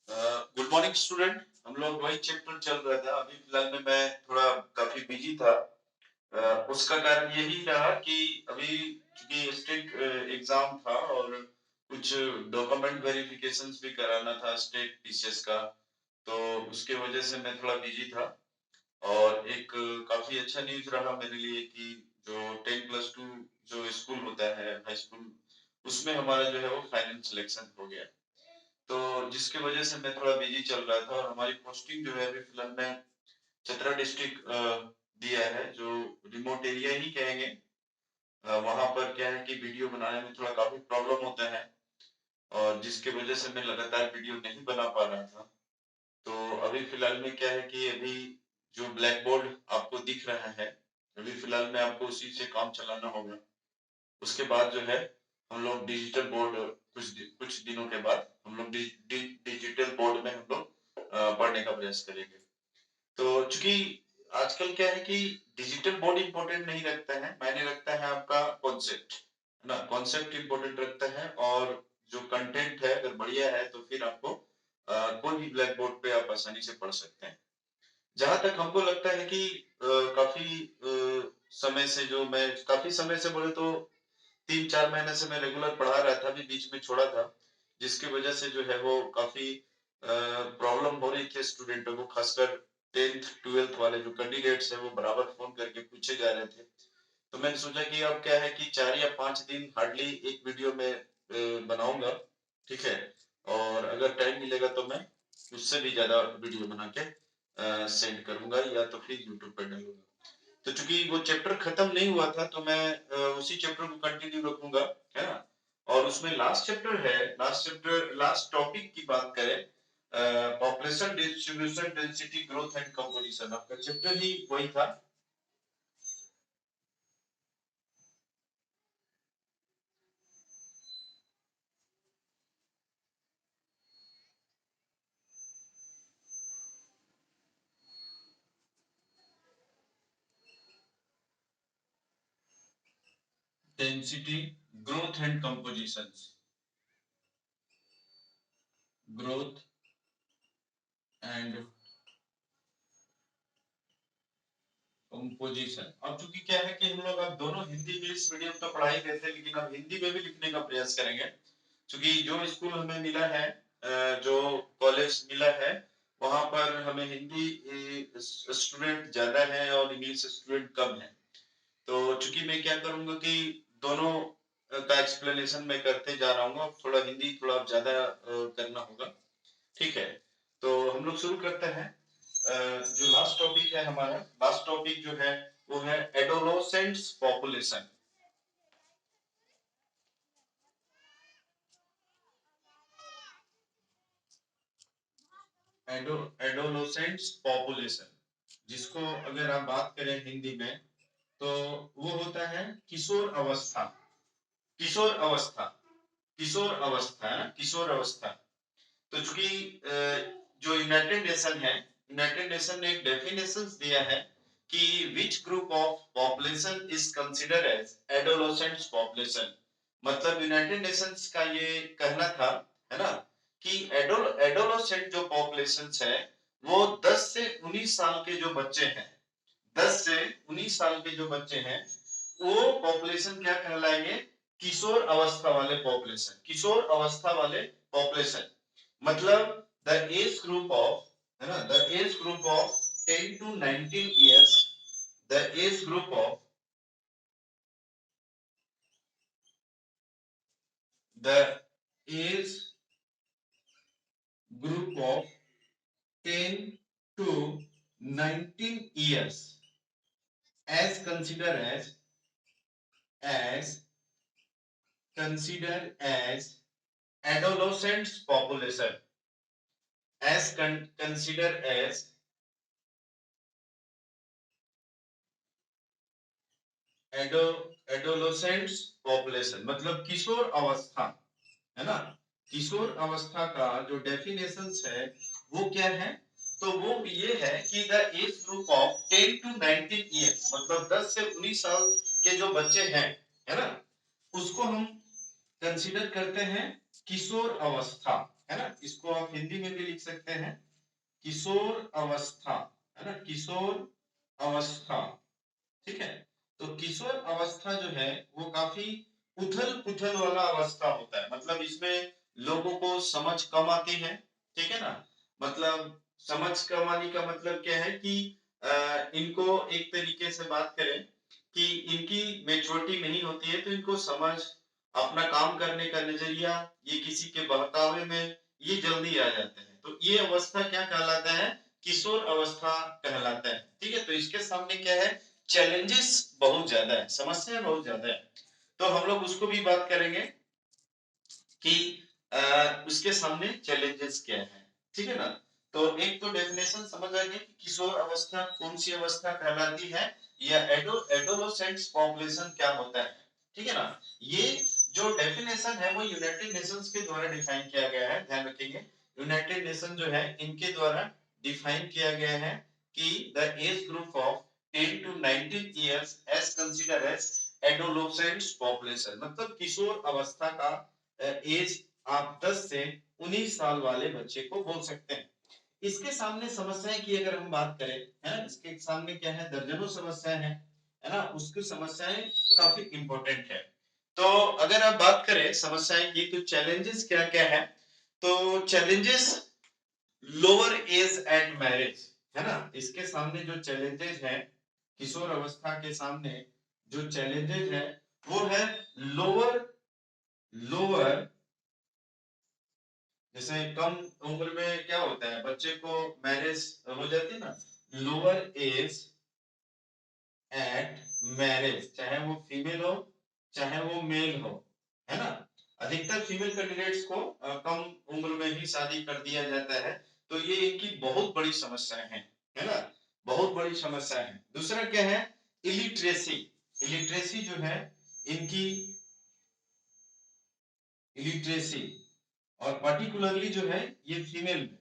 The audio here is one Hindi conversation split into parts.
Good morning student. हम लोग वही चैप्टर चल रहा था। अभी फिलहाल में मैं थोड़ा काफी बिजी था। उसका कारण यही रहा कि अभी चूंकि स्टेट एग्जाम था और कुछ डॉक्यूमेंट वेरिफिकेशंस भी कराना था स्टेट टीसीएस का, तो उसके वजह से मैं थोड़ा बिजी था। और एक काफी अच्छा न्यूज रहा मेरे लिए कि जो 10+2 जो स्कूल होता है हाई स्कूल, उसमें हमारा जो है वो फाइनल सिलेक्शन हो गया। तो जिसकी वजह से मैं थोड़ा बिजी चल रहा था और हमारी पोस्टिंग जो है अभी फिलहाल में चतरा डिस्ट्रिक्ट दिया है, जो रिमोट एरिया ही कहेंगे। वहां पर क्या है कि वीडियो बनाने में थोड़ा काफी प्रॉब्लम होता है और जिसकी वजह से मैं लगातार वीडियो नहीं बना पा रहा था। तो अभी फिलहाल में क्या है कि अभी जो ब्लैक बोर्ड आपको दिख रहा है, अभी फिलहाल में आपको उसी से काम चलाना होगा। उसके बाद जो है हम लोग डिजिटल बोर्ड, कुछ दिनों के बाद हम लोग डिजिटल बोर्ड में हम लोग पढ़ने का प्रयास करेंगे। तो चूंकि आजकल क्या है कि डिजिटल बोर्ड इंपॉर्टेंट नहीं रखता है, मायने रखता है आपका कॉन्सेप्ट, है ना। कॉन्सेप्ट इंपॉर्टेंट रखता है और जो कंटेंट है अगर बढ़िया है तो फिर आपको कोई भी ब्लैक बोर्ड पे आप आसानी से पढ़ सकते हैं। जहां तक हमको लगता है कि काफी समय से, जो मैं काफी समय से बोले तो 3-4 महीने से मैं रेगुलर पढ़ा रहा था, अभी बीच में छोड़ा था, जिसकी वजह से जो है वो काफी प्रॉब्लम हो रही थी स्टूडेंटों को, खासकर 10th 12th वाले जो कैंडिडेट्स हैं वो बराबर फोन करके पूछे जा रहे थे। तो मैंने सोचा कि अब क्या है कि 4 या 5 दिन हार्डली एक वीडियो में बनाऊंगा, ठीक है। और अगर टाइम मिलेगा तो मैं उससे भी ज्यादा वीडियो बना के सेंड करूंगा या तो फिर यूट्यूब पर डालूंगा। तो चूंकि वो चैप्टर खत्म नहीं हुआ था तो मैं उसी चैप्टर को कंटिन्यू रखूंगा, है ना। और उसमें लास्ट चैप्टर है, लास्ट टॉपिक की बात करें, population distribution density growth and composition, आपका चैप्टर ही वही था। Density, growth and composition, growth and composition. अब चूंकि क्या है कि हम लोग अब दोनों हिंदी इंग्लिश मीडियम तो पढ़ाई करते हैं, लेकिन अब हिंदी में भी लिखने का प्रयास करेंगे। क्योंकि जो स्कूल हमें मिला है, जो कॉलेज मिला है, वहां पर हमें हिंदी स्टूडेंट ज्यादा है और इंग्लिश स्टूडेंट कम है। तो चूंकि मैं क्या करूंगा कि दोनों का एक्सप्लेनेशन मैं करते जा रहा हूँ, थोड़ा हिंदी थोड़ा ज्यादा करना होगा, ठीक है। तो हम लोग शुरू करते हैं। जो लास्ट टॉपिक है हमारा, लास्ट टॉपिक जो है वो है एडोलोसेंट्स पॉपुलेशन। एडोलोसेंट्स पॉपुलेशन, जिसको अगर आप बात करें हिंदी में तो वो होता है किशोर अवस्था। किशोर अवस्था, किशोर अवस्था है ना, किशोर अवस्था। तो चूंकि जो यूनाइटेड नेशन है, यूनाइटेड नेशन ने एक डेफिनेशन दिया है कि which group of population is considered as adolescents population. मतलब यूनाइटेड नेशंस का ये कहना था, है ना, कि एडोलोसेंट जो पॉपुलेशंस है वो 10 से 19 साल के जो बच्चे हैं, 10 से 19 साल के जो बच्चे हैं, वो पॉपुलेशन क्या कहलाएंगे? किशोर अवस्था वाले पॉपुलेशन, किशोर अवस्था वाले पॉपुलेशन। मतलब द एज ग्रुप ऑफ, है ना, the age group of 10 to 19 years, the age group of, the age group of 10 to 19 years as considered as considered as adolescents population, as considered as adolescents population, मतलब किशोर अवस्था, है ना। किशोर अवस्था का जो डेफिनेशन है वो क्या है? तो वो ये है कि the age group of 10 to 19 years, मतलब 10 से 19 साल के जो बच्चे हैं, है ना, उसको हम कंसीडर करते हैं किशोर अवस्था। है ना, इसको आप हिंदी में भी लिख सकते हैं किशोर अवस्था, है ना, किशोर अवस्था। ठीक है, तो किशोर अवस्था जो है वो काफी उथल पुथल वाला अवस्था होता है, मतलब इसमें लोगों को समझ कम आती है। ठीक है ना, मतलब समझ कम आने का मतलब क्या है कि इनको एक तरीके से बात करें कि इनकी मेच्योरिटी नहीं होती है, तो इनको समझ, अपना काम करने का नजरिया, ये किसी के बहकावे में ये जल्दी आ जाते हैं, तो ये अवस्था क्या कहलाता है, किशोर अवस्था कहलाता है। ठीक है, तो इसके सामने क्या है, चैलेंजेस बहुत ज्यादा है, समस्या बहुत ज्यादा है, तो हम लोग उसको भी बात करेंगे कि उसके सामने चैलेंजेस क्या है। ठीक है ना, तो एक तो डेफिनेशन समझ आ गई कि किशोर अवस्था कौन सी अवस्था कहलाती है, या एडोलेसेंट्स पॉपुलेशन क्या होता है। ठीक है ना, ये जो डेफिनेशन है वो यूनाइटेड नेशंस के द्वारा डिफाइन किया गया है, ध्यान रखेंगे, यूनाइटेड नेशन जो है इनके द्वारा डिफाइन किया गया है कि the age group of 10 to 19 years as considered as adolescent population, मतलब किशोर अवस्था का एज आप 10 से 19 साल वाले बच्चे को बोल सकते हैं। इसके सामने समस्याएं की अगर हम बात करें, है ना, इसके सामने क्या है, दर्जनों समस्याएं हैं, है ना, उसकी समस्याएं काफी इंपॉर्टेंट है। तो अगर आप बात करें समस्याएं की, तो चैलेंजेस क्या क्या है, तो challenges lower age at marriage, है ना, इसके सामने जो चैलेंजेस है, किशोर अवस्था के सामने जो चैलेंजेस है वो है लोअर लोअर जैसे कम उम्र में क्या होता है, बच्चे को मैरिज हो जाती है ना, लोअर एज एट मैरिज, चाहे वो फीमेल हो चाहे वो मेल हो, है ना, अधिकतर फीमेल कैंडिडेट्स को कम उम्र में ही शादी कर दिया जाता है, तो ये इनकी बहुत बड़ी समस्या है ना, बहुत बड़ी समस्या है। दूसरा क्या है, इलिटरेसी, इलिटरेसी जो है इनकी, इलिटरेसी, और पर्टिकुलरली जो है ये फीमेल में,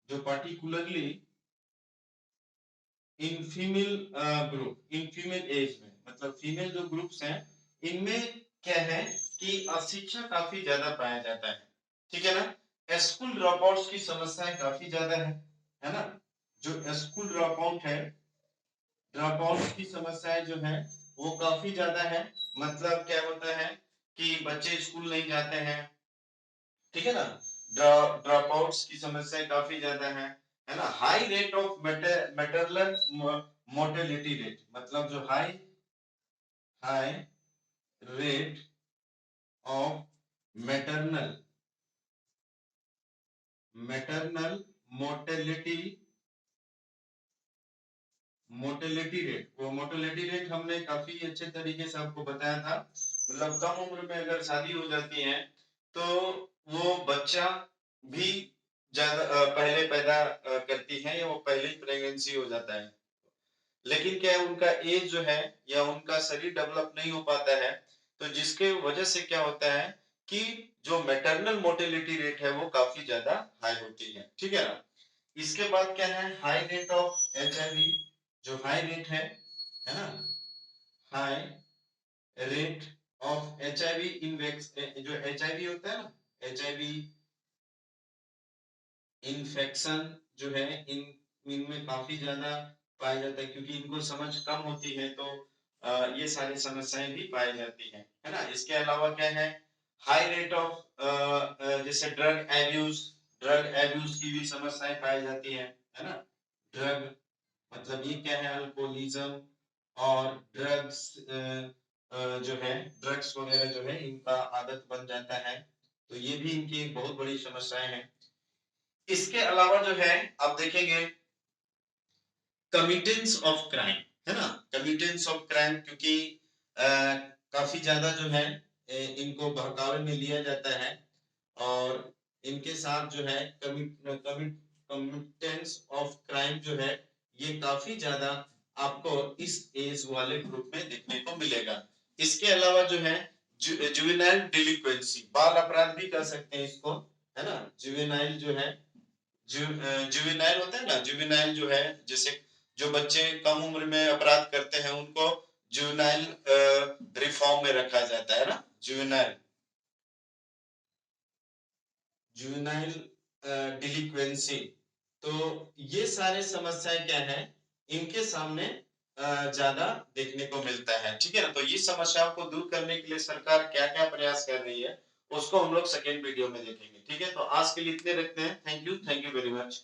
जो particularly in female group, in female age में, मतलब फीमेल जो ग्रुप्स हैं इनमें क्या है कि अशिक्षा काफी ज्यादा पाया जाता है। ठीक है ना, स्कूल ड्रॉप आउट्स की समस्याएं काफी ज्यादा है ना, जो स्कूल ड्रॉप आउट है, ड्रॉप आउट की समस्याएं जो है वो काफी ज्यादा है, मतलब क्या होता है कि बच्चे स्कूल नहीं जाते हैं। ठीक है ना, ड्रॉप आउट्स की समस्या काफी ज्यादा है ना, high rate of maternal mortality rate, मतलब जो high high rate of maternal maternal mortality mortality rate, वो मोर्टेलिटी रेट हमने काफी अच्छे तरीके से आपको बताया था, मतलब कम उम्र में अगर शादी हो जाती है तो वो बच्चा भी ज्यादा पहले पैदा करती है, या वो पहले ही प्रेगनेंसी हो जाता है, लेकिन क्या है उनका एज जो है या उनका शरीर डेवलप नहीं हो पाता है, तो जिसके वजह से क्या होता है कि जो मैटरनल मोर्टेलिटी रेट है वो काफी ज्यादा हाई होती है। ठीक है ना, इसके बाद क्या है, हाई रेट ऑफ एचआईवी, जो हाई रेट है ना, हाई रेट ऑफ एचआईवी जो एचआईवी होता है ना, एचआईवी इन्फेक्शन जो है इनमें काफी ज्यादा पाया जाता है, क्योंकि इनको समझ कम होती है, तो ये सारी समस्याएं भी पाई जाती है ना। इसके अलावा क्या है, हाई रेट ऑफ जैसे ड्रग एब्यूज की भी समस्याएं पाई जाती है ना, ड्रग मतलब ये क्या है, अल्कोहलिज्म और ड्रग्स जो है, ड्रग्स वगैरह जो है इनका आदत बन जाता है, तो ये भी इनकी एक बहुत बड़ी समस्याएं हैं। इसके अलावा जो है आप देखेंगे कमिटेंस ऑफ क्राइम, है ना, कमिटेंस ऑफ क्राइम, क्योंकि काफी ज्यादा जो है इनको बहकावे में लिया जाता है, और इनके साथ जो है कमिटेंस ऑफ क्राइम जो है ये काफी ज्यादा आपको इस एज वाले ग्रुप में देखने को मिलेगा। इसके अलावा जो है जुवेनाइल डिलिक्वेंसी, बाल अपराध भी कर सकते हैं इसको, है ना, जुवेनाइल जो है, जुवेनाइल होता है ना, जुवेनाइल जो है जैसे जो बच्चे कम उम्र में अपराध करते हैं उनको जुवेनाइल रिफॉर्म में रखा जाता है ना, जुवेनाइल जुवेनाइल डिलिक्वेंसी। तो ये सारे समस्याएं क्या है, इनके सामने ज्यादा देखने को मिलता है। ठीक है ना, तो ये समस्याओं को दूर करने के लिए सरकार क्या क्या प्रयास कर रही है उसको हम लोग सेकेंड वीडियो में देखेंगे। ठीक है, तो आज के लिए इतने रखते हैं। Thank you very much.